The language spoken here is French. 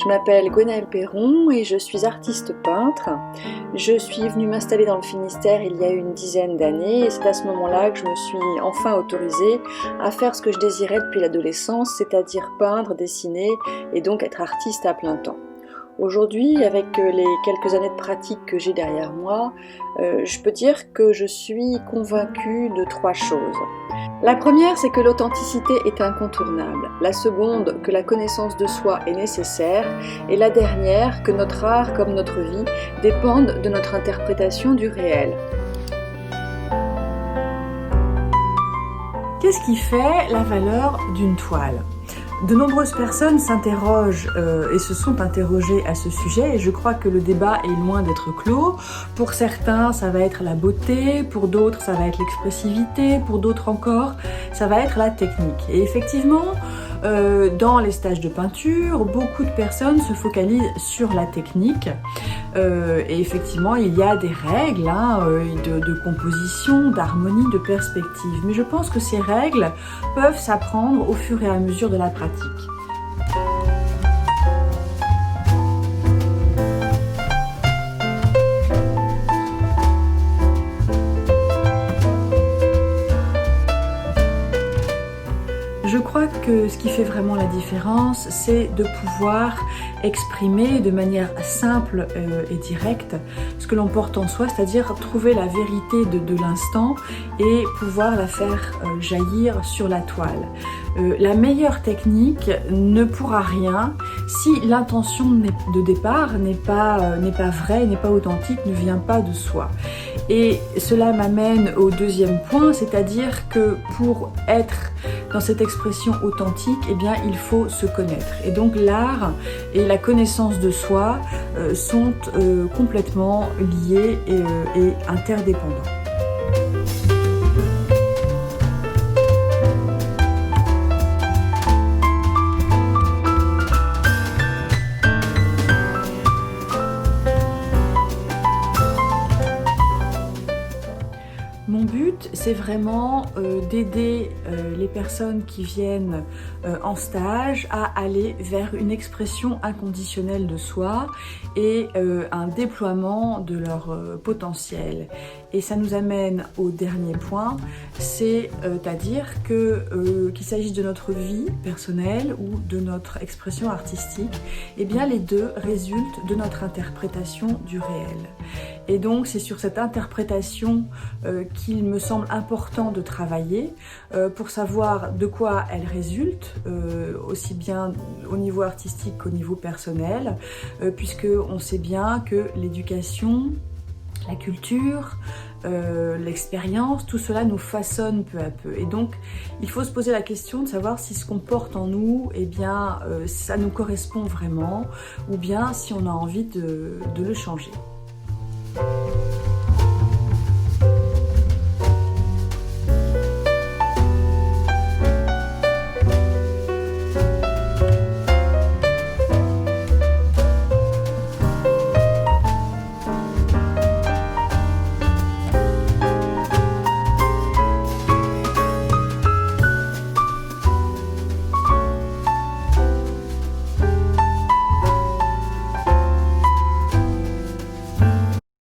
Je m'appelle Gwenaëlle Perron et je suis artiste peintre. Je suis venue m'installer dans le Finistère il y a une dizaine d'années et c'est à ce moment-là que je me suis enfin autorisée à faire ce que je désirais depuis l'adolescence, c'est-à-dire peindre, dessiner et donc être artiste à plein temps. Aujourd'hui, avec les quelques années de pratique que j'ai derrière moi, je peux dire que je suis convaincue de 3 choses. La première, c'est que l'authenticité est incontournable. La seconde, que la connaissance de soi est nécessaire. Et la dernière, que notre art, comme notre vie, dépendent de notre interprétation du réel. Qu'est-ce qui fait la valeur d'une toile ? De nombreuses personnes s'interrogent et se sont interrogées à ce sujet et je crois que le débat est loin d'être clos. Pour certains, ça va être la beauté, pour d'autres, ça va être l'expressivité, pour d'autres encore, ça va être la technique. Et effectivement, dans les stages de peinture, beaucoup de personnes se focalisent sur la technique et effectivement, il y a des règles de composition, d'harmonie, de perspective. Mais je pense que ces règles peuvent s'apprendre au fur et à mesure de la pratique. Je crois que ce qui fait vraiment la différence, c'est de pouvoir exprimer de manière simple et directe ce que l'on porte en soi, c'est-à-dire trouver la vérité de l'instant et pouvoir la faire jaillir sur la toile. La meilleure technique ne pourra rien si l'intention de départ n'est pas vraie, n'est pas authentique, ne vient pas de soi. Et cela m'amène au deuxième point, c'est-à-dire que pour être dans cette expression authentique, eh bien, il faut se connaître. Et donc l'art et la connaissance de soi sont complètement liés et interdépendants. Mon but, c'est vraiment d'aider les personnes qui viennent en stage à aller vers une expression inconditionnelle de soi et un déploiement de leur potentiel. Et ça nous amène au dernier point, c'est-à-dire qu'il s'agisse de notre vie personnelle ou de notre expression artistique, eh bien les deux résultent de notre interprétation du réel. Et donc c'est sur cette interprétation qu'il me semble important de travailler pour savoir de quoi elle résulte, aussi bien au niveau artistique qu'au niveau personnel, puisque on sait bien que l'éducation, la culture, l'expérience, tout cela nous façonne peu à peu. Et donc, il faut se poser la question de savoir si ce qu'on porte en nous, eh bien, ça nous correspond vraiment, ou bien si on a envie de le changer.